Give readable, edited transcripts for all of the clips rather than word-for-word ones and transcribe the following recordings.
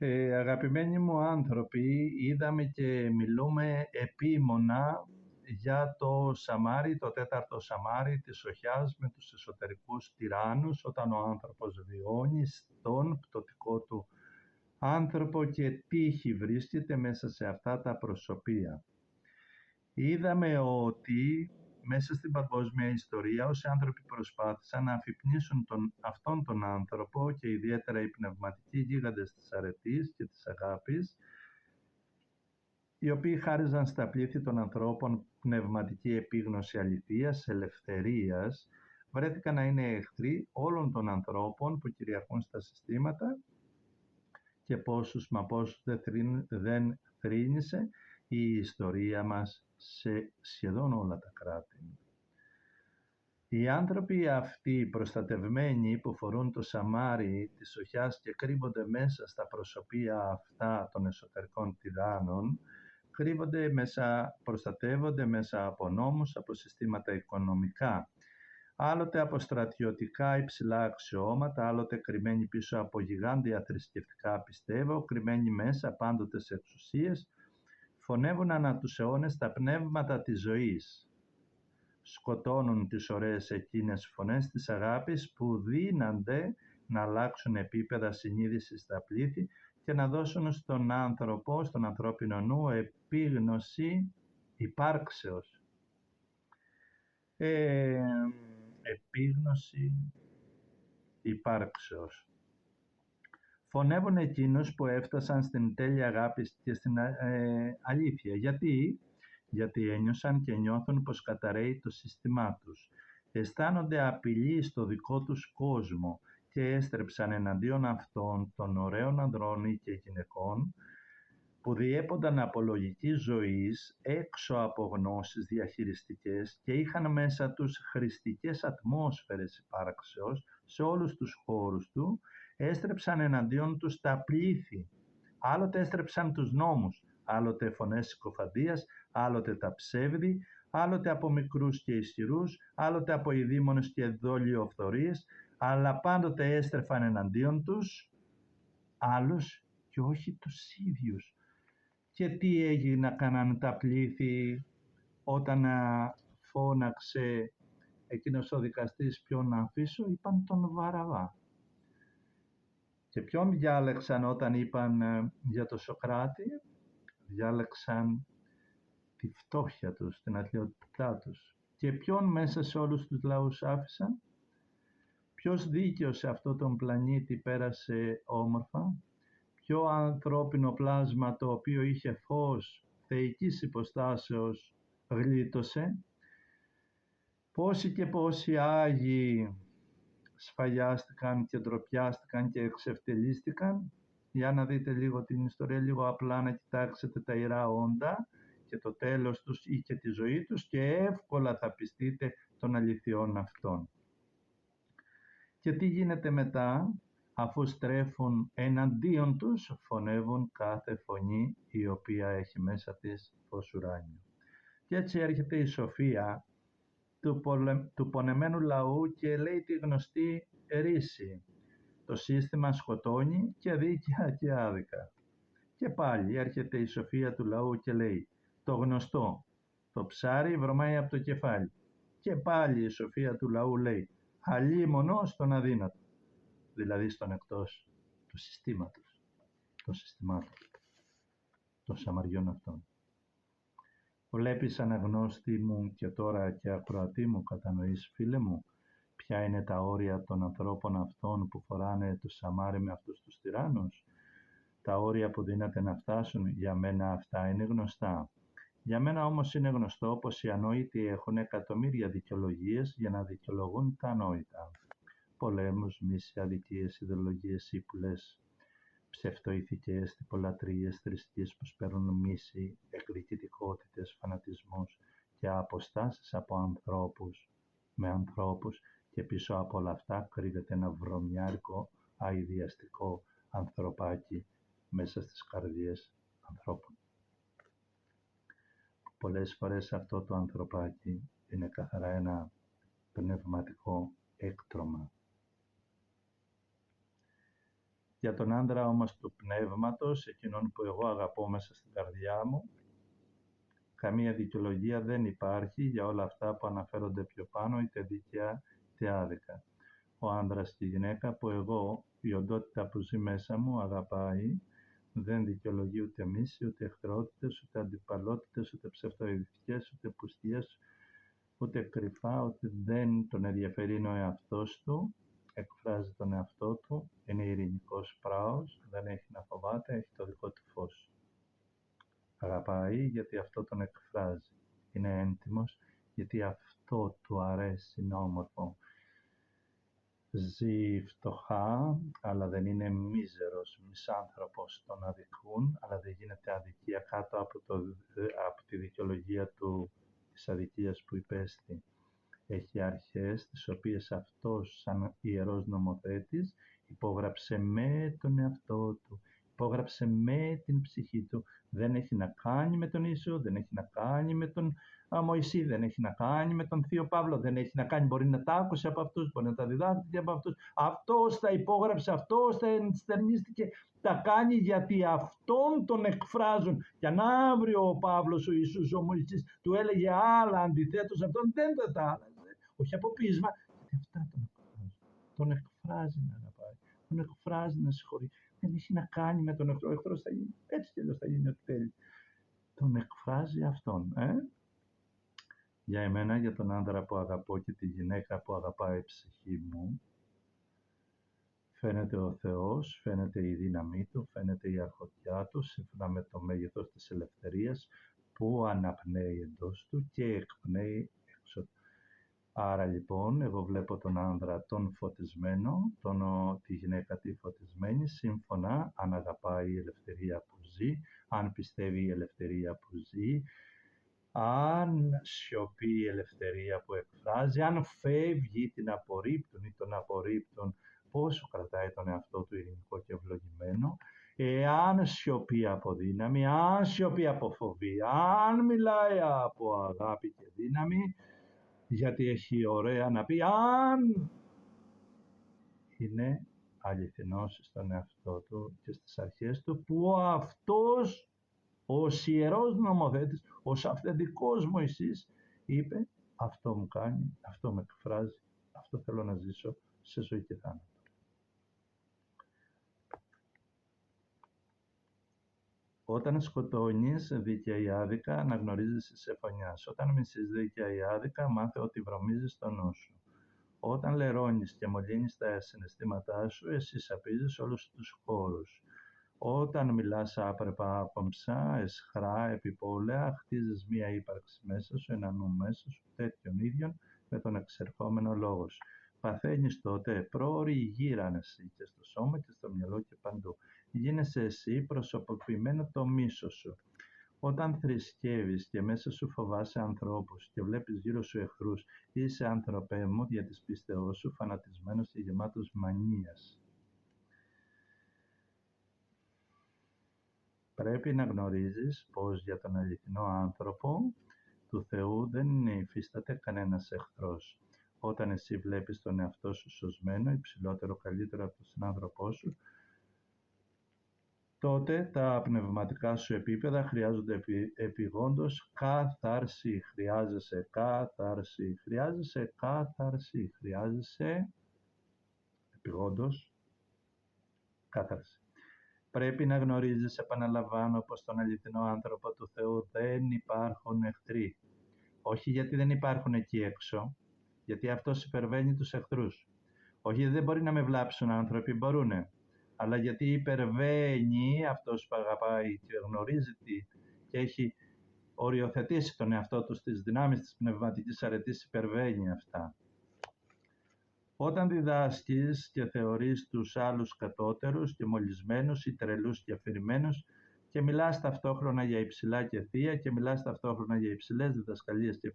Αγαπημένοι μου άνθρωποι, είδαμε και μιλούμε επίμονα για το Σαμάρι, το τέταρτο Σαμάρι της Σοχιάς με τους εσωτερικούς τυράννους, όταν ο άνθρωπος βιώνει στον πτωτικό του άνθρωπο και τύχη βρίσκεται μέσα σε αυτά τα προσωπία. Είδαμε ότι μέσα στην παγκόσμια ιστορία όσοι άνθρωποι προσπάθησαν να αφυπνίσουν αυτόν τον άνθρωπο και ιδιαίτερα οι πνευματικοί γίγαντες της αρετής και της αγάπης, οι οποίοι χάριζαν στα πλήθη των ανθρώπων πνευματική επίγνωση αληθείας, ελευθερίας, βρέθηκαν να είναι εχθροί όλων των ανθρώπων που κυριαρχούν στα συστήματα και πόσους δεν θρήνησε η ιστορία μας σε σχεδόν όλα τα κράτη. Οι άνθρωποι αυτοί προστατευμένοι που φορούν το σαμάρι της Σοχιάς και κρύβονται μέσα στα προσωπία αυτά των εσωτερικών τυράννων, προστατεύονται μέσα από νόμους, από συστήματα οικονομικά, άλλοτε από στρατιωτικά υψηλά αξιώματα, άλλοτε κρυμμένοι πίσω από γιγάντια θρησκευτικά πιστεύω, κρυμμένοι μέσα πάντοτε σε εξουσίες, φωνεύουν ανά τους αιώνες τα πνεύματα της ζωής. Σκοτώνουν τις ωραίες εκείνες φωνές της αγάπης που δύνανται να αλλάξουν επίπεδα συνείδησης στα πλήθη και να δώσουν στον άνθρωπο, στον ανθρώπινο νου, επίγνωση υπάρξεως. Επίγνωση υπάρξεως. Φωνεύουν εκείνους που έφτασαν στην τέλεια αγάπη και στην αλήθεια. Γιατί ένιωσαν και νιώθουν πως καταραίει το σύστημά τους. Αισθάνονται απειλή στο δικό τους κόσμο και έστρεψαν εναντίον αυτών των ωραίων ανδρών και γυναικών που διέπονταν από λογική ζωής έξω από γνώσεις διαχειριστικές και είχαν μέσα τους χρηστικές ατμόσφαιρες υπάρξεως σε όλους τους χώρους του, έστρεψαν εναντίον τους τα πλήθη. Άλλοτε έστρεψαν τους νόμους, άλλοτε φωνές συκοφαντίας, άλλοτε τα ψεύδη, άλλοτε από μικρούς και ισχυρούς, άλλοτε από ειδήμονες και δολιοφθορείς, αλλά πάντοτε έστρεφαν εναντίον τους άλλους και όχι τους ίδιους. Και τι έκαναν τα πλήθη όταν φώναξε εκείνος ο δικαστής ποιον να αφήσω? Είπαν τον Βαραβά. Και ποιον διάλεξαν όταν είπαν για τον Σοκράτη? Διάλεξαν τη φτώχεια τους, την αθλιότητά τους. Και ποιον μέσα σε όλους τους λαούς άφησαν? Ποιος δίκαιος σε αυτόν τον πλανήτη πέρασε όμορφα? Ποιο ανθρώπινο πλάσμα το οποίο είχε φως θεϊκής υποστάσεως γλίτωσε? Πόσοι και πόσοι Άγιοι σφαγιάστηκαν και ντροπιάστηκαν και εξευτελίστηκαν? Για να δείτε λίγο την ιστορία, λίγο απλά να κοιτάξετε τα ιερά όντα και το τέλος τους ή και τη ζωή τους και εύκολα θα πιστείτε των αληθιών αυτών. Και τι γίνεται μετά? Αφού στρέφουν εναντίον τους, φωνεύουν κάθε φωνή η οποία έχει μέσα της φως ουράνιο. Και έτσι έρχεται η σοφία του πονεμένου λαού και λέει τη γνωστή ρίση. Το σύστημα σκοτώνει και δίκαια και άδικα. Και πάλι έρχεται η σοφία του λαού και λέει το γνωστό, το ψάρι βρωμάει από το κεφάλι. Και πάλι η σοφία του λαού λέει αλίμονο στον αδύνατο, δηλαδή στον εκτός του συστήματος, των συστημάτων, των σαμαριών αυτών. Βλέπεις αναγνώστη μου και τώρα και ακροατή μου, κατανοείς φίλε μου, ποια είναι τα όρια των ανθρώπων αυτών που φοράνε το σαμάρι με αυτούς τους τυράννους? Τα όρια που δύναται να φτάσουν, για μένα αυτά είναι γνωστά. Για μένα όμως είναι γνωστό πως οι ανόητοι έχουν εκατομμύρια δικαιολογίες για να δικαιολογούν τα ανόητα. Πολέμους, μίση, αδικίες, ιδεολογίες, ύπουλες, ψευτοηθικές, τυπολατρίες, θρησκείες που σπέρνουν μίση, εκδικητικότητες, φανατισμούς και αποστάσεις από ανθρώπους με ανθρώπους, και πίσω από όλα αυτά κρύβεται ένα βρωμιάρικο, αηδιαστικό ανθρωπάκι μέσα στις καρδιές ανθρώπων. Πολλές φορές αυτό το ανθρωπάκι είναι καθαρά ένα πνευματικό έκτρωμα. Για τον άντρα όμως του πνεύματος, εκείνον που εγώ αγαπώ μέσα στην καρδιά μου, καμία δικαιολογία δεν υπάρχει για όλα αυτά που αναφέρονται πιο πάνω, είτε δίκαια είτε άδικα. Ο άντρας και η γυναίκα που εγώ, η οντότητα που ζει μέσα μου, αγαπάει, δεν δικαιολογεί ούτε μίση, ούτε εχθρότητες, ούτε αντιπαλότητες, ούτε ψευτοειδικές, ούτε πουστιές, ούτε κρυφά, ούτε δεν τον ενδιαφέρει ο εαυτός του, εκφράζει τον εαυτό του, είναι ειρηνικός πράος, δεν έχει να φοβάται, έχει το δικό του φως. Αγαπάει γιατί αυτό τον εκφράζει. Είναι έντιμος γιατί αυτό του αρέσει, είναι όμορφο. Ζει φτωχά, αλλά δεν είναι μίζερος, μισάνθρωπος. Τον αδικούν, αλλά δεν γίνεται αδικία κάτω από τη δικαιολογία του, της αδικίας που υπέστη. Έχει αρχές τις οποίες αυτός σαν ιερός νομοθέτης υπόγραψε με τον εαυτό του, υπόγραψε με την ψυχή του. Δεν έχει να κάνει με τον Ιησού, δεν έχει να κάνει με τον Μωυσή, δεν έχει να κάνει με τον Θείο Παύλο, δεν έχει να κάνει, μπορεί να τα άκουσε από αυτούς, μπορεί να τα διδάχθηκε από αυτούς. Αυτός τα υπόγραψε, αυτός τα ενστερνίστηκε, τα κάνει γιατί αυτόν τον εκφράζουν. Και αν αύριο ο Παύλος, ο Ιησούς, ο Μωυσής του έλεγε άλλα αντιθέτως, αυτόν δεν θα τα άλλαζε. Όχι από πείσμα, γιατί αυτά τον εκφράζουν. Τον εκφράζει να αγαπάει, τον εκφράζει να συγχωρεί. Δεν έχει να κάνει με τον εχθρό. Ο εχθρός θα γίνει έτσι και θα γίνει ό,τι θέλει. Τον εκφράζει αυτόν. Για εμένα, για τον άντρα που αγαπώ και τη γυναίκα που αγαπάει η ψυχή μου, φαίνεται ο Θεός, φαίνεται η δύναμή του, φαίνεται η αρχοντιά του, σύμφωνα με το μέγεθος της ελευθερίας που αναπνέει εντός του και εκπνέει έξω του. Άρα λοιπόν, εγώ βλέπω τον άντρα τον φωτισμένο, τη γυναίκα τη φωτισμένη, σύμφωνα αν αγαπάει η ελευθερία που ζει, αν πιστεύει η ελευθερία που ζει, αν σιωπεί η ελευθερία που εκφράζει, αν φεύγει την απορρίπτουν ή τον απορρίπτουν, πόσο κρατάει τον εαυτό του ειρηνικό και ευλογημένο, εάν σιωπεί από δύναμη, αν σιωπεί από φοβία, αν μιλάει από αγάπη και δύναμη, γιατί έχει ωραία να πει, αν είναι αληθινός στον εαυτό του και στις αρχές του, που αυτός ως ιερός νομοθέτης, ως αυθεντικός Μωυσής, είπε, αυτό μου κάνει, αυτό με εκφράζει, αυτό θέλω να ζήσω σε ζωή και θάνατο. Όταν σκοτώνεις δίκαια ή άδικα, αναγνωρίζεις σε φωνιάς. Όταν μισείς δίκαια ή άδικα, μάθε ότι βρωμίζεις το νου σου. Όταν λερώνεις και μολύνεις τα συναισθήματά σου, εσύ σαπίζεις όλους τους χώρους. Όταν μιλάς άπρεπα, άπαμψα, εσχρά, επιπόλαια, χτίζεις μία ύπαρξη μέσα σου, ένα νου μέσα σου, τέτοιον ίδιον με τον εξερχόμενο λόγο σου. Παθαίνεις τότε πρόωρη γύρανση και στο σώμα και στο μυαλό και παντού. Γίνεσαι εσύ προσωποποιημένο το μίσος σου. Όταν θρησκεύεις και μέσα σου φοβάσαι ανθρώπους και βλέπεις γύρω σου εχθρούς, είσαι άνθρωπέ μου για της πίστεώς σου φανατισμένος και γεμάτος μανίας. Πρέπει να γνωρίζεις πως για τον αληθινό άνθρωπο του Θεού δεν υφίσταται κανένας εχθρός. Όταν εσύ βλέπεις τον εαυτό σου σωσμένο, υψηλότερο, καλύτερο από τον συνάνθρωπό σου, τότε τα πνευματικά σου επίπεδα χρειάζονται επιγόντως κάθαρση. Χρειάζεσαι κάθαρση, χρειάζεσαι κάθαρση, χρειάζεσαι επιγόντως κάθαρση. Πρέπει να γνωρίζεις, επαναλαμβάνω, πως στον αληθινό άνθρωπο του Θεού δεν υπάρχουν εχθροί. Όχι γιατί δεν υπάρχουν εκεί έξω, γιατί αυτός υπερβαίνει τους εχθρούς. Όχι γιατί δεν μπορεί να με βλάψουν άνθρωποι, μπορούνε. Αλλά γιατί υπερβαίνει αυτός που αγαπάει και γνωρίζει και έχει οριοθετήσει τον εαυτό του στις δυνάμεις της πνευματικής αρετής, υπερβαίνει αυτά. Όταν διδάσκεις και θεωρείς τους άλλους κατώτερους και μολυσμένους ή τρελούς και αφηρημένους και μιλάς ταυτόχρονα για υψηλά και θεία και μιλάς ταυτόχρονα για υψηλές διδασκαλίες και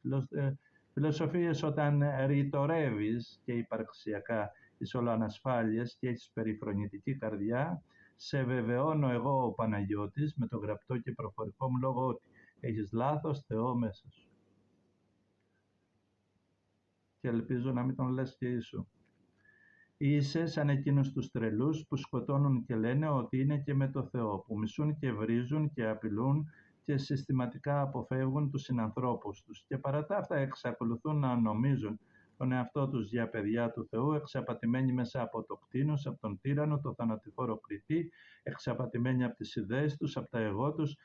φιλοσοφίες, όταν ρητορεύεις και υπαρξιακά τις ολοανασφάλειες και έχεις περιφρονητική καρδιά, σε βεβαιώνω εγώ ο Παναγιώτης με το γραπτό και προφορικό μου λόγο ότι έχεις λάθος Θεό μέσα σου. Και ελπίζω να μην τον λες και Ιησού. Είσαι σαν εκείνους τους τρελούς που σκοτώνουν και λένε ότι είναι και με το Θεό, που μισούν και βρίζουν και απειλούν και συστηματικά αποφεύγουν τους συνανθρώπους τους και παρά τα αυτά εξακολουθούν να νομίζουν τον εαυτό τους για παιδιά του Θεού, εξαπατημένοι μέσα από το κτήνος, από τον τύραννο, το θανατηφόρο κριτή, εξαπατημένοι από τις ιδέες τους, από τα εγώ τους,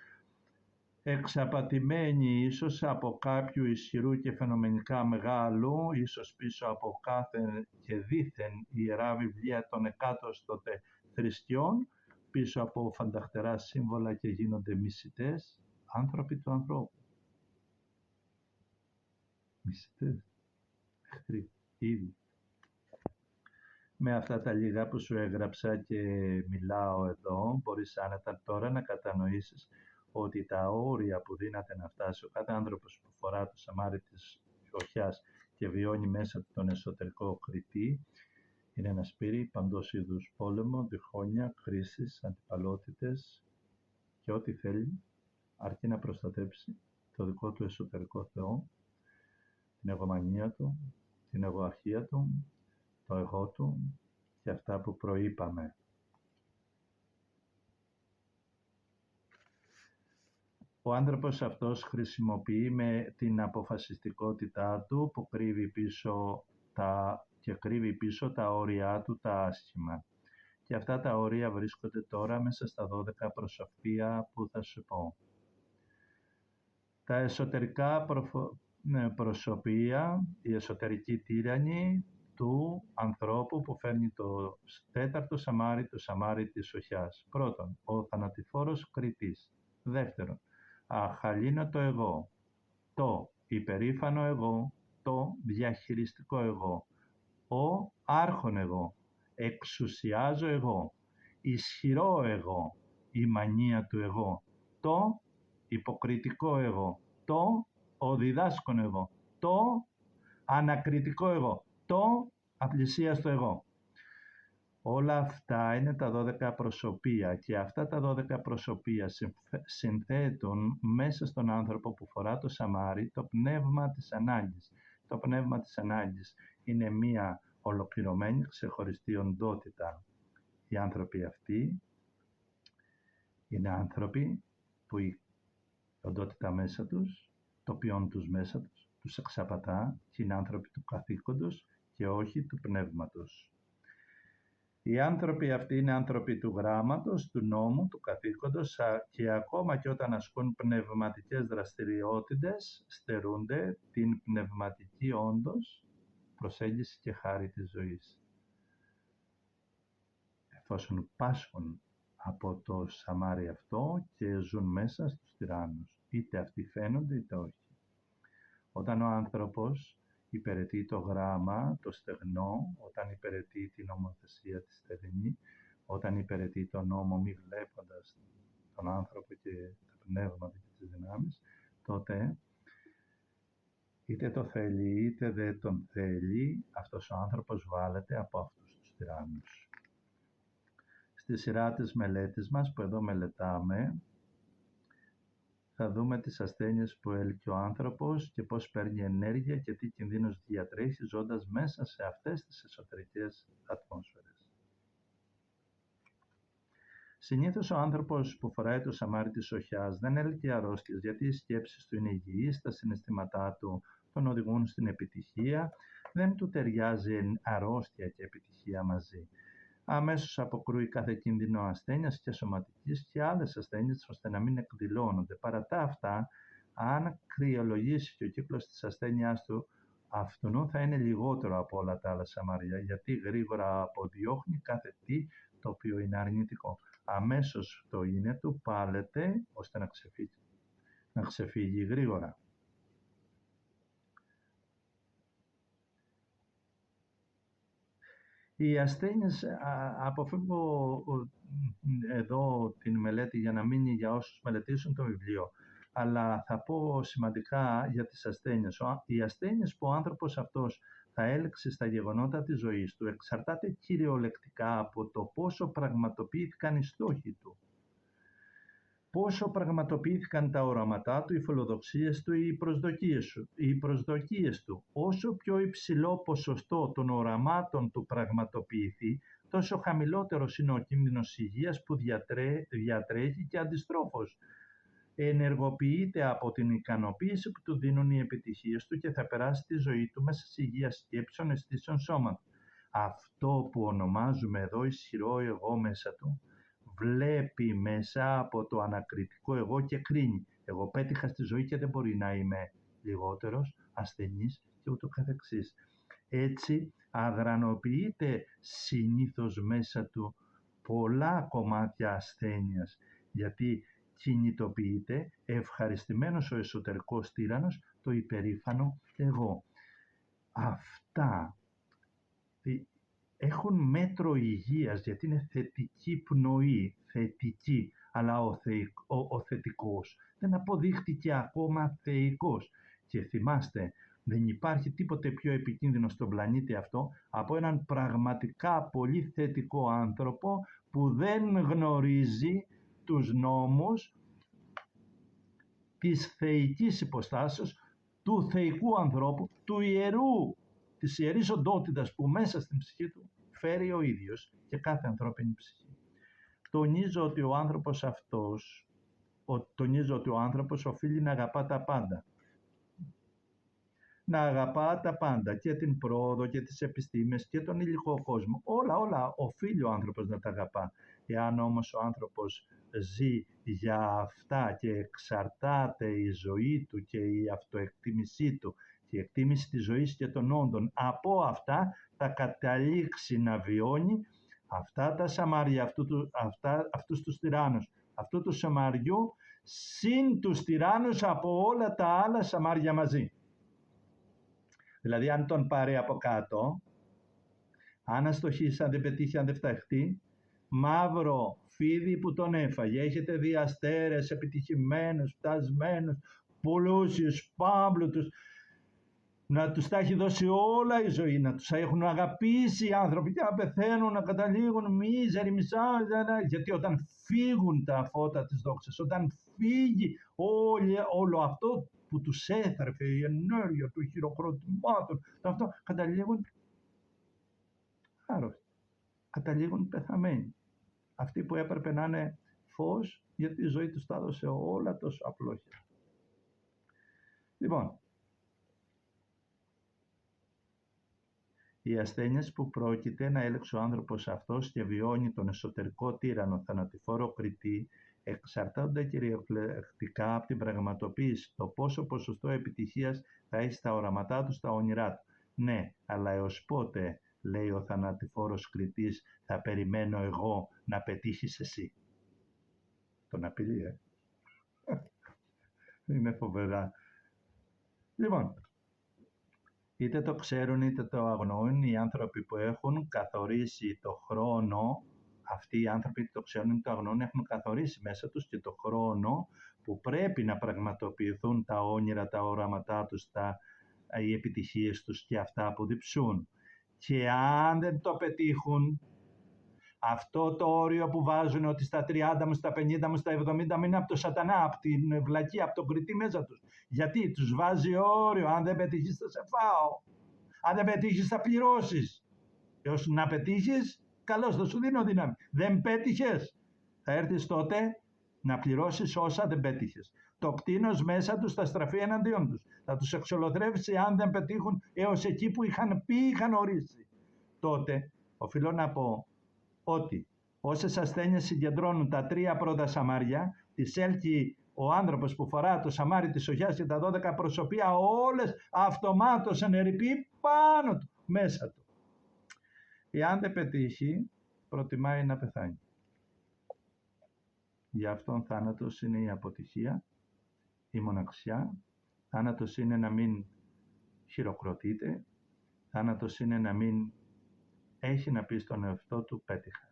εξαπατημένοι ίσως από κάποιου ισχυρού και φαινομενικά μεγάλου, ίσως πίσω από κάθε και δήθεν ιερά βιβλία των εκάτοστοτε θρησκειών, πίσω από φανταχτερά σύμβολα και γίνονται μισητές, άνθρωποι του ανθρώπου. Μισητές, εχθροί, ήδη. Με αυτά τα λίγα που σου έγραψα και μιλάω εδώ, μπορείς άνετα τώρα να κατανοήσεις ότι τα όρια που δύναται να φτάσει ο κάθε άνθρωπος που φορά το σαμάρι της φωτιάς και βιώνει μέσα του τον εσωτερικό κριτή, είναι ένα σπήρι παντός είδους πόλεμο, διχόνια, κρίσεις, αντιπαλότητες και ό,τι θέλει, αρκεί να προστατέψει το δικό του εσωτερικό Θεό, την εγωμανία του, την εγωαρχία του, το εγώ του και αυτά που προείπαμε. Ο άνθρωπος αυτός χρησιμοποιεί με την αποφασιστικότητά του που κρύβει πίσω τα όρια του τα άσχημα. Και αυτά τα όρια βρίσκονται τώρα μέσα στα 12 προσωπία που θα σου πω. Τα εσωτερικά προσωπία, η εσωτερική τύραννη του ανθρώπου που φέρνει το τέταρτο σαμάρι, το σαμάρι της σοχιάς. Πρώτον, ο θανατηφόρος κριτής. Δεύτερον, αχαλήνωτο εγώ, το υπερήφανο εγώ, το διαχειριστικό εγώ, ο άρχον εγώ, εξουσιάζω εγώ, ισχυρό εγώ, η μανία του εγώ, το υποκριτικό εγώ, το ο διδάσκον εγώ, το ανακριτικό εγώ, το απλησίαστο εγώ. Όλα αυτά είναι τα 12 προσωπία και αυτά τα 12 προσωπία συνθέτουν μέσα στον άνθρωπο που φορά το σαμάρι το πνεύμα της ανάγκης. Το πνεύμα της ανάγκης είναι μία ολοκληρωμένη ξεχωριστή οντότητα. Οι άνθρωποι αυτοί είναι άνθρωποι που η οντότητα μέσα τους, το ποιόν τους μέσα τους εξαπατά και είναι άνθρωποι του καθήκοντος και όχι του πνεύματος. Οι άνθρωποι αυτοί είναι άνθρωποι του γράμματος, του νόμου, του καθήκοντος και ακόμα και όταν ασκούν πνευματικές δραστηριότητες στερούνται την πνευματική όντως προσέγγιση και χάρη της ζωής. Εφόσον πάσχουν από το σαμάρι αυτό και ζουν μέσα στους τυράννους, είτε αυτοί φαίνονται είτε όχι. Όταν ο άνθρωπος υπηρετεί το γράμμα, το στεγνό, όταν υπηρετεί την νομοθεσία τη στεγνή, όταν υπηρετεί τον νόμο μη βλέποντας τον άνθρωπο και τα πνεύματα και τις δυνάμεις, τότε είτε το θέλει είτε δεν τον θέλει, αυτός ο άνθρωπος βάλεται από αυτούς τους τυράννους. Στη σειρά της μελέτης μας που εδώ μελετάμε, θα δούμε τις ασθένειες που έλκει ο άνθρωπος και πώς παίρνει ενέργεια και τι κινδύνους διατρέχει ζώντας μέσα σε αυτές τις εσωτερικές ατμόσφαιρες. Συνήθως ο άνθρωπος που φοράει το σαμάρι της σοχιάς δεν έλκει αρρώστιες γιατί οι σκέψεις του είναι υγιείς, τα συναισθήματά του τον οδηγούν στην επιτυχία, δεν του ταιριάζει αρρώστια και επιτυχία μαζί. Αμέσως αποκρούει κάθε κίνδυνο ασθένειας και σωματικής και άλλες ασθένειες ώστε να μην εκδηλώνονται. Παρά τα αυτά, αν κρυολογήσει και ο κύκλος της ασθένειάς του, αυτού θα είναι λιγότερο από όλα τα άλλα σαμάρια, γιατί γρήγορα αποδιώχνει κάθε τι το οποίο είναι αρνητικό. Αμέσως το είναι του πάλεται ώστε να ξεφύγει γρήγορα. Οι ασθένειες, αποφεύγω εδώ την μελέτη για να μείνει για όσους μελετήσουν το βιβλίο, αλλά θα πω σημαντικά για τις ασθένειες. Οι ασθένειες που ο άνθρωπος αυτός θα έλξει στα γεγονότα της ζωής του εξαρτάται κυριολεκτικά από το πόσο πραγματοποιήθηκαν οι στόχοι του. πόσο πραγματοποιήθηκαν τα οράματά του, οι φιλοδοξίες του, οι προσδοκίες του. Όσο πιο υψηλό ποσοστό των οραμάτων του πραγματοποιηθεί, τόσο χαμηλότερος είναι ο κίνδυνος υγείας που διατρέχει και αντιστρόφως. Ενεργοποιείται από την ικανοποίηση που του δίνουν οι επιτυχίες του και θα περάσει τη ζωή του μέσα σε υγεία σκέψεων, αισθήσεων, σώματος. Αυτό που ονομάζουμε εδώ ισχυρό εγώ μέσα του, βλέπει μέσα από το ανακριτικό εγώ και κρίνει. Εγώ πέτυχα στη ζωή και δεν μπορεί να είμαι λιγότερος, ασθενής και ούτω καθεξής. Έτσι αδρανοποιείται συνήθως μέσα του πολλά κομμάτια ασθένειας, γιατί κινητοποιείται ευχαριστημένος ο εσωτερικός τύραννος, το υπερήφανο εγώ. Αυτά έχουν μέτρο υγείας, γιατί είναι θετική πνοή, θετική, αλλά ο θετικός δεν αποδείχτηκε ακόμα θεϊκός. Και θυμάστε, δεν υπάρχει τίποτε πιο επικίνδυνο στον πλανήτη αυτό από έναν πραγματικά πολύ θετικό άνθρωπο που δεν γνωρίζει τους νόμους της θεϊκής υποστάσεως, του θεϊκού ανθρώπου, της ιερής οντότητας που μέσα στην ψυχή του φέρει ο ίδιος και κάθε ανθρώπινη ψυχή. Τονίζω ότι ο άνθρωπος οφείλει να αγαπά τα πάντα. Να αγαπά τα πάντα, και την πρόοδο και τις επιστήμες και τον υλικό κόσμο. Όλα οφείλει ο άνθρωπος να τα αγαπά. Εάν όμως ο άνθρωπος ζει για αυτά και εξαρτάται η ζωή του και η αυτοεκτίμησή του και η εκτίμηση της ζωής και των όντων από αυτά, θα καταλήξει να βιώνει αυτά τα σαμάρια, αυτούς τους τυράννους, αυτού του σαμαριού συν τους τυράννους από όλα τα άλλα σαμάρια μαζί. Δηλαδή αν τον πάρει από κάτω, αν αστοχήσει, αν δεν πετύχει, αν δεν φταχτεί, μαύρο φίδι που τον έφαγε. Έχετε δει αστέρες επιτυχημένους, φτασμένους, πλούσιους, πάμπλουτους, να τους τα έχει δώσει όλα η ζωή, να τους έχουν αγαπήσει οι άνθρωποι και να πεθαίνουν, να καταλήγουν μίζεροι, γιατί όταν φύγουν τα φώτα της δόξας, όταν φύγει όλο αυτό που τους έθρεφε, η ενέργεια του χειροκροτημάτων, αυτό, καταλήγουν άρρωστοι, καταλήγουν πεθαμένοι. Αυτοί που έπρεπε να είναι φως, γιατί η ζωή τους τα έδωσε όλα τόσο απλόχερα. Λοιπόν, οι ασθένειες που πρόκειται να έλεξε ο άνθρωπος αυτός και βιώνει τον εσωτερικό τύραννο θανατηφόρο κριτή, εξαρτάται κυριολεκτικά από την πραγματοποίηση, το πόσο ποσοστό επιτυχίας θα έχει στα οραματά του, στα όνειρά του. Ναι, αλλά έως πότε, λέει ο θανατηφόρος κριτής, θα περιμένω εγώ να πετύχεις εσύ? Τον απειλεί, είναι φοβερά. Λοιπόν, είτε το ξέρουν είτε το αγνοούν οι άνθρωποι που έχουν καθορίσει το χρόνο, αυτοί οι άνθρωποι το ξέρουν είτε το αγνοούν, έχουν καθορίσει μέσα τους και το χρόνο που πρέπει να πραγματοποιηθούν τα όνειρα, τα οράματά τους, οι επιτυχίες τους και αυτά που διψούν. Και αν δεν το πετύχουν, αυτό το όριο που βάζουν ότι στα 30 μου, στα 50 μου, στα 70 μου είναι από το σατανά, από την βλακία, από τον κριτή μέσα τους. Γιατί τους βάζει όριο, αν δεν πετύχεις θα σε φάω. Αν δεν πετύχεις θα πληρώσεις. Έως να πετύχεις, καλώς, θα σου δίνω δύναμη. Δεν πέτυχες, θα έρθεις τότε να πληρώσεις όσα δεν πέτυχες. Το κτήνος μέσα τους θα στραφεί εναντίον τους. Θα τους εξολοθρεύσει αν δεν πετύχουν έως εκεί που είχαν πει, είχαν ορίσει. Τότε, οφείλω να πω ότι όσες ασθένειες συγκεντρώνουν τα 3 πρώτα σαμάρια, τις έλκει ο άνθρωπος που φορά το σαμάρι της οχιάς και τα 12 προσωπία, όλες αυτομάτως ενερυπεί πάνω του, μέσα του. Εάν δεν πετύχει, προτιμάει να πεθάνει. Για αυτόν θάνατος είναι η αποτυχία, η μοναξιά, θάνατος είναι να μην χειροκροτείται, θάνατος είναι να μην έχει να πει στον εαυτό του πέτυχα.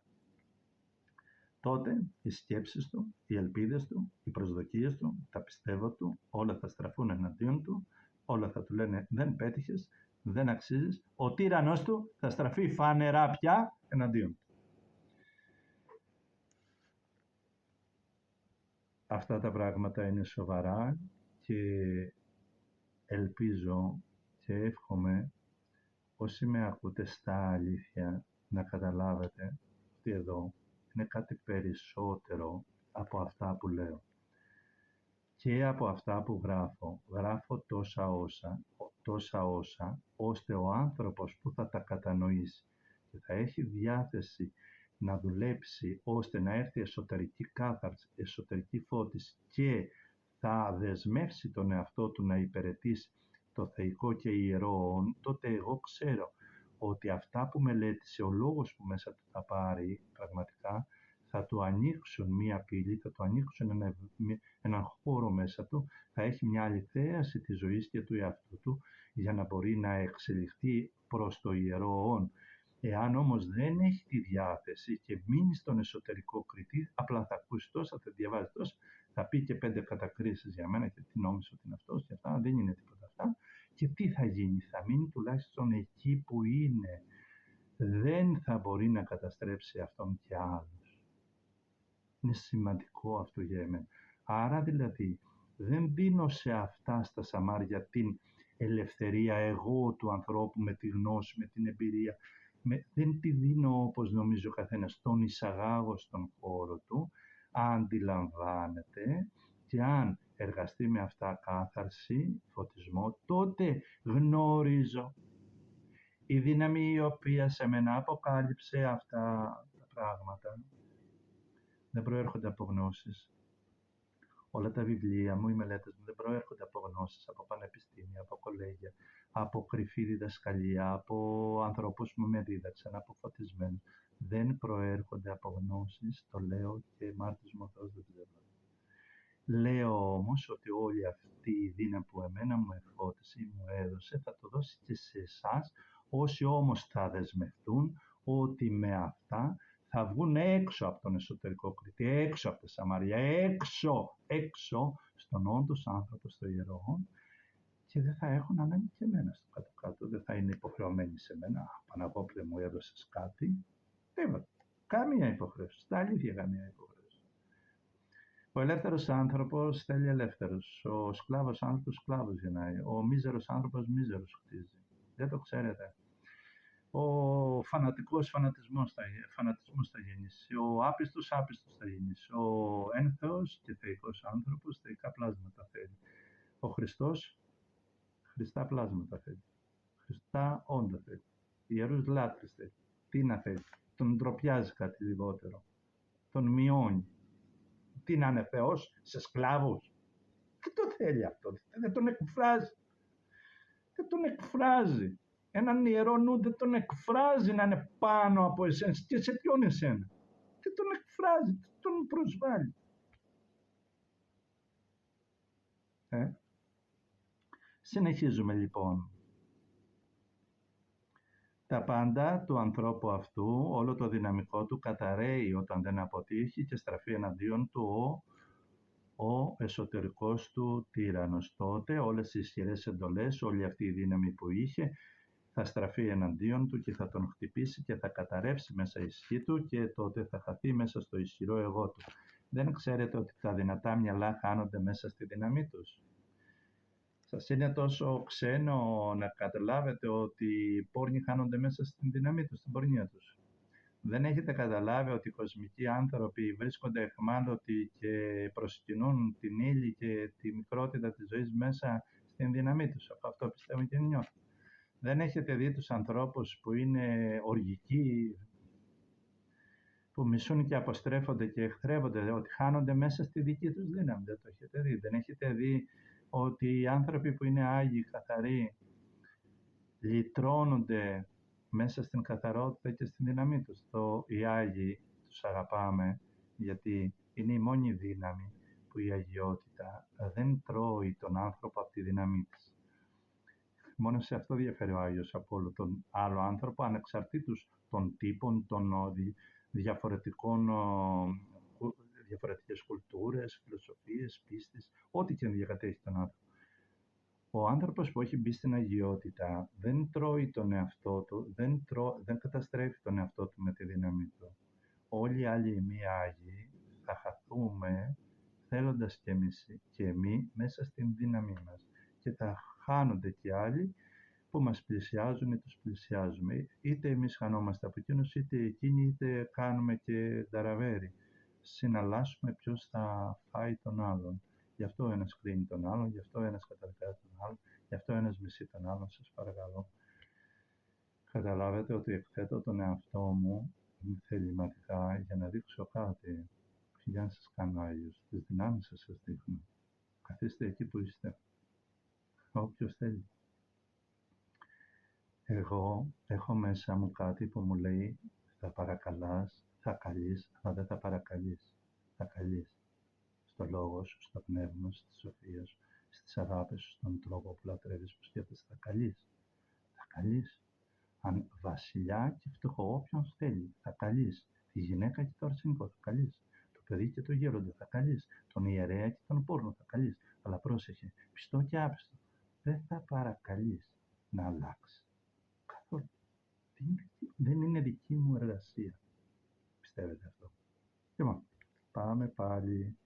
Τότε οι σκέψεις του, οι ελπίδες του, οι προσδοκίες του, τα πιστεύω του, όλα θα στραφούν εναντίον του, όλα θα του λένε δεν πέτυχες, δεν αξίζεις, ο τύραννος του θα στραφεί φανερά πια εναντίον του. Αυτά τα πράγματα είναι σοβαρά και ελπίζω και εύχομαι όσοι με ακούτε στα αλήθεια να καταλάβετε ότι εδώ είναι κάτι περισσότερο από αυτά που λέω και από αυτά που γράφω. Γράφω τόσα όσα, ώστε ο άνθρωπος που θα τα κατανοήσει και θα έχει διάθεση να δουλέψει ώστε να έρθει εσωτερική κάθαρση, εσωτερική φώτιση και θα δεσμεύσει τον εαυτό του να υπηρετήσει το θεϊκό και ιερό όν, τότε εγώ ξέρω ότι αυτά που μελέτησε, ο λόγος που μέσα του θα πάρει πραγματικά, θα του ανοίξουν μία πύλη, θα του ανοίξουν έναν χώρο μέσα του, θα έχει μια άλλη θέαση της ζωής και του εαυτού του για να μπορεί να εξελιχθεί προς το ιερό όν. Εάν όμως δεν έχει τη διάθεση και μείνει στον εσωτερικό κριτή, απλά θα ακούσει τόσα, θα διαβάζει τόσα, θα πει και 5 κατακρίσεις για μένα και τι νόμιζε ότι είναι αυτός και αυτά, δεν είναι τίποτα αυτά. Και τι θα γίνει, θα μείνει τουλάχιστον εκεί που είναι. Δεν θα μπορεί να καταστρέψει αυτόν και άλλους. Είναι σημαντικό αυτό για εμένα. Άρα δηλαδή δεν δίνω σε αυτά στα σαμάρια την ελευθερία εγώ του ανθρώπου με τη γνώση, με την εμπειρία. Δεν τη δίνω όπως νομίζει ο καθένας, τον εισαγάγω στον χώρο του, αντιλαμβάνεται και αν εργαστεί με αυτά κάθαρση, φωτισμό, τότε γνωρίζω. Η δύναμη η οποία σε μένα αποκάλυψε αυτά τα πράγματα δεν προέρχονται από γνώσεις. Όλα τα βιβλία μου, οι μελέτες μου δεν προέρχονται από γνώσεις, από πανεπιστήμια, από κολέγια, από κρυφή διδασκαλία, από ανθρώπους που με δίδαξαν, από φωτισμένους. Δεν προέρχονται από γνώσεις, το λέω και μάρτυς μου ο Θεός δεν ξέρω. Λέω όμως ότι όλη αυτή η δύναμη που εμένα μου εφώτισε ή μου έδωσε θα το δώσει και σε εσάς, όσοι όμως θα δεσμευτούν ότι με αυτά θα βγουν έξω από τον εσωτερικό κριτή, έξω από τα σαμάρια, έξω στον όντως άνθρωπο, στο ιερό, και δεν θα έχουν ανάγκη και εμένα στο κάτω-κάτω, δεν θα είναι υποχρεωμένοι σε μένα. Παναγόπλε μου έδωσες κάτι, τίποτα. Καμία υποχρέωση, στα αλήθεια καμία υποχρέωση. Ο ελεύθερος άνθρωπος θέλει ελεύθερος, ο σκλάβος άνθρωπος σκλάβος γεννάει, ο μίζερος άνθρωπος μίζερος χτίζει. Δεν το ξέρετε. Ο φανατισμός θα γεννήσει, ο άπιστος θα γεννήσει, ο ένθεος και θεϊκός άνθρωπος θεϊκά πλάσματα θέλει. Ο Χριστός χριστά πλάσματα θέλει, χριστά όντα θέλει, ιερούς λάτρες θέλει. Τι να θέλει, τον ντροπιάζει κάτι λιγότερο, τον μειώνει. Τι να είναι Θεός σε σκλάβους, τι το θέλει αυτό, δεν τον εκφράζει. Δεν τον εκφράζει. Έναν ιερό νου δεν τον εκφράζει να είναι πάνω από εσένα. Και σε ποιον εσένα. Δεν τον εκφράζει, δεν τον προσβάλλει. Συνεχίζουμε λοιπόν. Τα πάντα του ανθρώπου αυτού, όλο το δυναμικό του καταραίει όταν δεν αποτύχει και στραφεί εναντίον του ο εσωτερικός του τύραννος. Τότε όλες οι ισχυρές εντολές, όλη αυτή η δύναμη που είχε, θα στραφεί εναντίον του και θα τον χτυπήσει και θα καταρρεύσει μέσα η ισχύ του και τότε θα χαθεί μέσα στο ισχυρό εγώ του. Δεν ξέρετε ότι τα δυνατά μυαλά χάνονται μέσα στη δύναμή τους. Σας είναι τόσο ξένο να καταλάβετε ότι οι πόρνοι χάνονται μέσα στην δύναμή τους, στην πορνεία τους. Δεν έχετε καταλάβει ότι οι κοσμικοί άνθρωποι βρίσκονται αιχμάλωτοι και προσκυνούν την ύλη και τη μικρότητα της ζωής μέσα στην δύναμή τους. Από αυτό πιστεύω και νιώθω. Δεν έχετε δει τους ανθρώπους που είναι οργικοί, που μισούν και αποστρέφονται και εχθρεύονται, ότι χάνονται μέσα στη δική τους δύναμη. Δεν το έχετε δει. Δεν έχετε δει ότι οι άνθρωποι που είναι άγιοι, καθαροί, λυτρώνονται μέσα στην καθαρότητα και στην δύναμή τους. Οι Άγιοι τους αγαπάμε γιατί είναι η μόνη δύναμη που η αγιότητα δεν τρώει τον άνθρωπο από τη δύναμή της. Μόνο σε αυτό διαφέρει ο Άγιος από όλο τον άλλο άνθρωπο, ανεξαρτήτως των τύπων, των διαφορετικές κουλτούρες, φιλοσοφίες, πίστης, ό,τι και να διακατέχει τον άνθρωπο. Ο άνθρωπος που έχει μπει στην αγιότητα δεν τρώει τον εαυτό του, δεν καταστρέφει τον εαυτό του με τη δύναμη του. Όλοι οι άλλοι οι μη άγιοι θα χαθούμε, θέλοντας και εμείς μέσα στην δύναμή μας. Και θα χάνονται και άλλοι που μας πλησιάζουν ή τους πλησιάζουμε. Είτε εμείς χανόμαστε από εκείνους, είτε εκείνοι, είτε κάνουμε και νταραβέρι. Συναλλάσσουμε ποιος θα φάει τον άλλον. Γι' αυτό ο ένας κρίνει τον άλλον, γι' αυτό ο ένας καταδικάζει τον άλλον, γι' αυτό ο ένας μισεί τον άλλον. Σας παρακαλώ. Καταλάβετε ότι εκθέτω τον εαυτό μου θεληματικά για να δείξω κάτι. Για να σας κάνω Άγιος. Τις δυνάμεις σας δείχνω. Καθίστε εκεί που είστε. Όποιος θέλει. Εγώ έχω μέσα μου κάτι που μου λέει θα παρακαλάς, θα καλείς, αλλά δεν θα παρακαλείς. Θα καλείς. Στο λόγο σου, στο πνεύμα σου, στη σοφία σου, στις αγάπες σου, στον τρόπο που λατρεύεις, που σκέφτεσαι, θα καλείς. Θα καλείς. Αν βασιλιά και φτωχό, όποιον θέλει, θα καλείς. Τη γυναίκα και το αρσενικό, θα καλείς. Το παιδί και το γέροντα, θα καλείς. Τον ιερέα και τον πόρνο, θα καλείς. Αλλά πρόσεχε, πιστό και άπιστο, δεν θα παρακαλείς να αλλάξει. Καθόλου. Δεν είναι δική μου εργασία. Πιστεύετε αυτό? Λοιπόν, πάμε πάλι.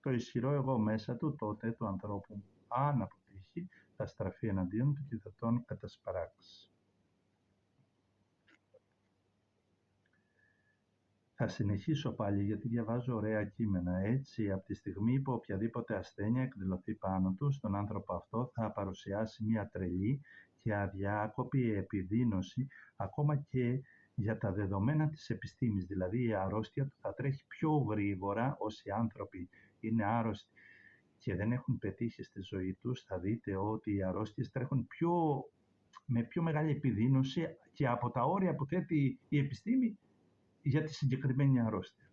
Το ισχυρό εγώ μέσα του τότε του ανθρώπου, αν αποτύχει, θα στραφεί εναντίον του και θα τον κατασπαράξει. Θα συνεχίσω πάλι γιατί διαβάζω ωραία κείμενα. Έτσι, από τη στιγμή που οποιαδήποτε ασθένεια εκδηλωθεί πάνω του, στον άνθρωπο αυτό θα παρουσιάσει μια τρελή και αδιάκοπη επιδείνωση, ακόμα και για τα δεδομένα της επιστήμης. Δηλαδή η αρρώστια του θα τρέχει πιο γρήγορα. Όσοι άνθρωποι είναι άρρωστοι και δεν έχουν πετύχει στη ζωή τους, θα δείτε ότι οι αρρώστιες τρέχουν με πιο μεγάλη επιδείνωση και από τα όρια που θέτει η επιστήμη για τη συγκεκριμένη αρρώστια.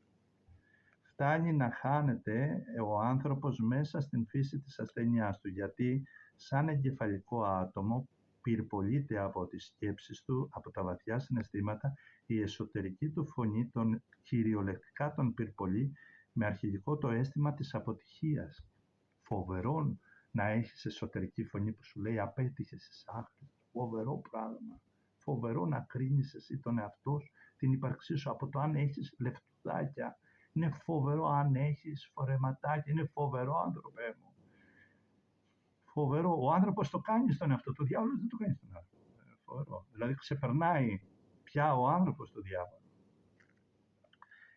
Φτάνει να χάνεται ο άνθρωπος μέσα στην φύση της ασθένειάς του, γιατί σαν εγκεφαλικό άτομο πυρπολείται από τις σκέψεις του, από τα βαθιά συναισθήματα, η εσωτερική του φωνή τον κυριολεκτικά τον πυρπολεί με αρχηγικό το αίσθημα της αποτυχίας. Φοβερό να έχεις εσωτερική φωνή που σου λέει απέτυχες, είσαι άχρηστος. Φοβερό πράγμα. Φοβερό να κρίνεις εσύ τον εαυτό σου, την ύπαρξή σου από το αν έχεις λεφτουδάκια. Είναι φοβερό αν έχεις φορεματάκια. Είναι φοβερό, άνθρωπέ μου. Φοβερό. Ο άνθρωπος το κάνει στον εαυτό του. Ο διάβολος δεν το κάνει στον άνθρωπο. Φοβερό. Δηλαδή ξεπερνάει πια ο άνθρωπος του διάβολου.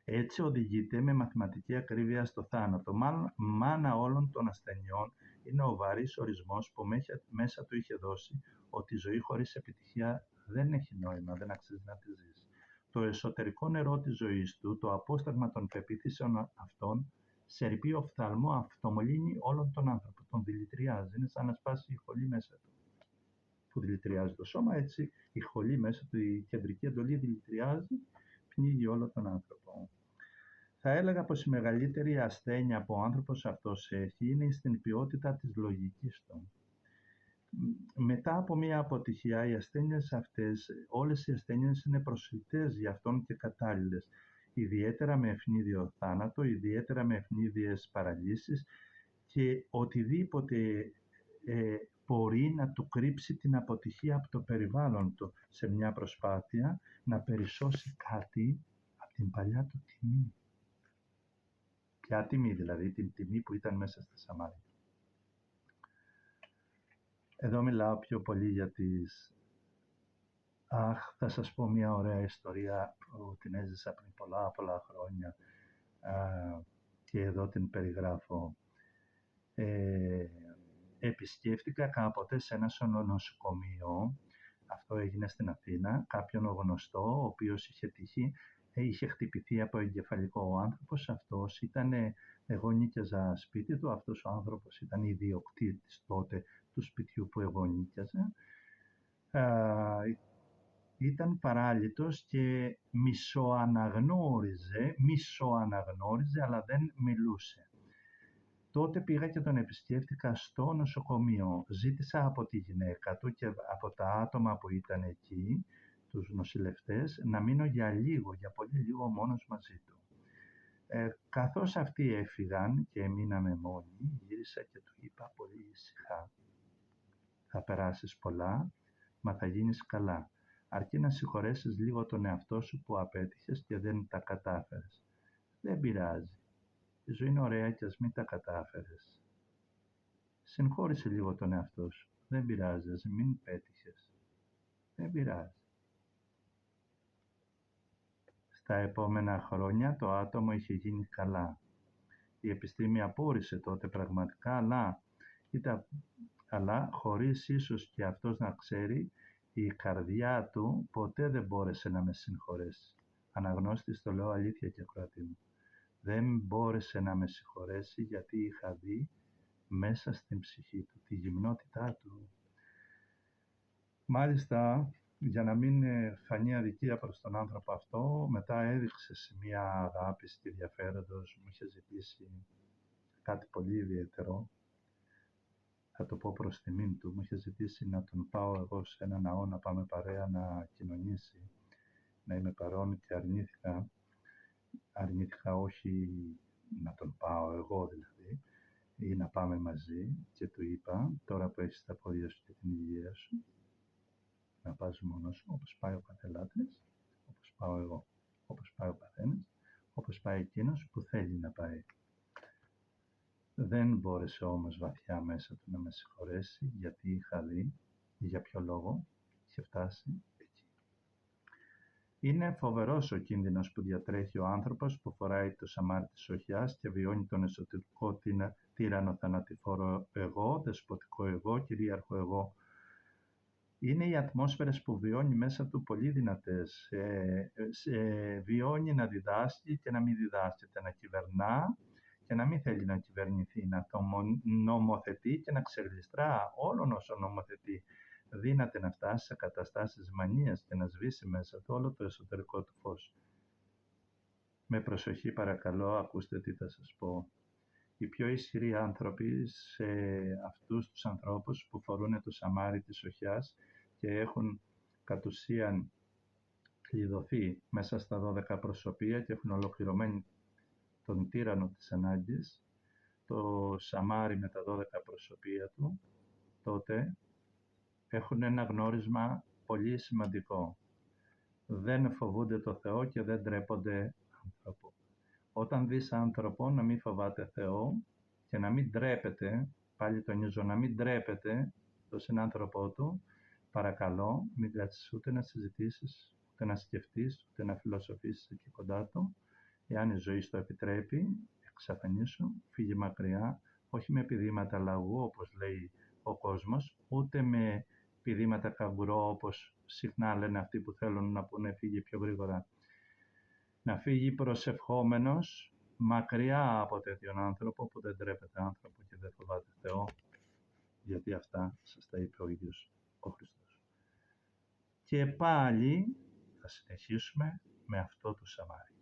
Έτσι οδηγείται με μαθηματική ακρίβεια στο θάνατο. Μάνα όλων των ασθενειών είναι ο βαρύς ορισμός που μέσα του είχε δώσει ότι η ζωή χωρίς επιτυχία δεν έχει νόημα, δεν αξίζει να τη ζήσει. Το εσωτερικό νερό της ζωής του, το απόσταγμα των πεποιθήσεων αυτών, σε ρηπεί οφθαλμό, αυτομολύνει όλον τον άνθρωπο, τον δηλητηριάζει. Είναι σαν να σπάσει η χολή μέσα του. Που δηλητηριάζει το σώμα, έτσι η χολή μέσα του, η κεντρική εντολή δηλητηριάζει, πνίγει όλο τον άνθρωπο. Θα έλεγα πως η μεγαλύτερη ασθένεια που ο άνθρωπος αυτός έχει είναι στην ποιότητα της λογικής του. Μετά από μια αποτυχία, οι ασθένειες αυτές, όλες οι ασθένειες είναι προσιτές για αυτόν και κατάλληλες. Ιδιαίτερα με ευνίδιο θάνατο, ιδιαίτερα με ευνίδιες παραλύσεις και οτιδήποτε μπορεί να του κρύψει την αποτυχία από το περιβάλλον του σε μια προσπάθεια να περισσώσει κάτι από την παλιά του τιμή. Ποια τιμή δηλαδή? Την τιμή που ήταν μέσα στη Σαμάρια. Εδώ μιλάω πιο πολύ για τις... θα σας πω μια ωραία ιστορία που την έζησα πριν πολλά χρόνια και εδώ την περιγράφω. Επισκέφτηκα κάποτε σε ένα νοσοκομείο, αυτό έγινε στην Αθήνα, κάποιον γνωστό, ο οποίος είχε χτυπηθεί από εγκεφαλικό. Ο άνθρωπος αυτός εγώ νίκιαζα σπίτι του, αυτός ο άνθρωπος ήταν ιδιοκτήτης τότε του σπιτιού που εγώ νίκιαζα. Ήταν παράλυτος και μισοαναγνώριζε, αλλά δεν μιλούσε. Τότε πήγα και τον επισκέφτηκα στο νοσοκομείο. Ζήτησα από τη γυναίκα του και από τα άτομα που ήταν εκεί, τους νοσηλευτές, να μείνω για πολύ λίγο μόνος μαζί του. Καθώς αυτοί έφυγαν και μείναμε μόνοι, γύρισα και του είπα πολύ ήσυχα: θα περάσεις πολλά, μα θα γίνεις καλά. Αρκεί να συγχωρέσεις λίγο τον εαυτό σου που απέτυχες και δεν τα κατάφερες. Δεν πειράζει. Η ζωή είναι ωραία και ας μην τα κατάφερες. Συγχώρησε λίγο τον εαυτό σου. Δεν πειράζει, ας μην πέτυχες. Δεν πειράζει. Στα επόμενα χρόνια το άτομο είχε γίνει καλά. Η επιστήμη απόρρισε τότε πραγματικά, αλλά χωρίς ίσως και αυτός να ξέρει, η καρδιά του ποτέ δεν μπόρεσε να με συγχωρέσει. Αναγνώστης, το λέω αλήθεια και ακροατή μου. Δεν μπόρεσε να με συγχωρέσει γιατί είχα δει μέσα στην ψυχή του τη γυμνότητά του. Μάλιστα, για να μην φανεί αδικία προς τον άνθρωπο αυτό, μετά έδειξε σημεία αγάπης και ενδιαφέροντος, μου είχε ζητήσει κάτι πολύ ιδιαίτερο, θα το πω προς τιμήν του, μου είχε ζητήσει να τον πάω εγώ σε ένα ναό, να πάμε παρέα να κοινωνήσει, να είμαι παρόν και αρνήθηκα όχι να τον πάω εγώ δηλαδή, ή να πάμε μαζί και του είπα, τώρα που έχεις τα πόδια σου και την υγεία σου, να πας μόνος σου, όπως πάει ο καθελάτρης, όπως πάω εγώ, όπως πάει ο καθένας, όπως πάει εκείνος που θέλει να πάει. Δεν μπόρεσε όμως βαθιά μέσα του να με συγχωρέσει, γιατί είχα δει για ποιο λόγο είχε φτάσει εκεί. Είναι φοβερός ο κίνδυνος που διατρέχει ο άνθρωπος που φοράει το σαμάρι της σοχιάς και βιώνει τον εσωτερικό τύραννο θανατηφόρο εγώ, δεσποτικό εγώ, κυρίαρχο εγώ. Είναι οι ατμόσφαιρες που βιώνει μέσα του πολύ δυνατές. Βιώνει να διδάσκει και να μην διδάσκεται, να κυβερνά και να μην θέλει να κυβερνηθεί, να το νομοθετεί και να ξεγλιστρά όλον όσο νομοθετεί. Δύναται να φτάσει σε καταστάσεις μανίας και να σβήσει μέσα του όλο το εσωτερικό του φως. Με προσοχή παρακαλώ, ακούστε τι θα σας πω. Οι πιο ισχυροί άνθρωποι σε αυτούς τους ανθρώπους που φορούν το σαμάρι της σοχιάς και έχουν κατ' ουσίαν κλειδωθεί μέσα στα 12 προσωπία και έχουν ολοκληρωμένη τον τύραννο της ανάγκης, το σαμάρι με τα 12 προσωπία του, τότε έχουν ένα γνώρισμα πολύ σημαντικό. Δεν φοβούνται το Θεό και δεν ντρέπονται άνθρωπο. Όταν δεις άνθρωπο να μην φοβάται Θεό και να μην ντρέπεται, πάλι τονίζω, να μην ντρέπεται το συνάνθρωπό του, παρακαλώ μην κάτσεις ούτε να συζητήσεις, ούτε να σκεφτείς, ούτε να φιλοσοφήσεις εκεί κοντά του. Εάν η ζωή στο επιτρέπει, εξαφανίσου, φύγει μακριά, όχι με πηδήματα λαγού όπως λέει ο κόσμος, ούτε με πηδήματα καγκουρό όπως συχνά λένε αυτοί που θέλουν να πούνε φύγει πιο γρήγορα. Να φύγει προσευχόμενος μακριά από τέτοιον άνθρωπο που δεν ντρέπεται άνθρωπο και δεν φοβάται Θεό, γιατί αυτά σας τα είπε ο ίδιος ο Χριστός. Και πάλι θα συνεχίσουμε με αυτό το σαμάρι.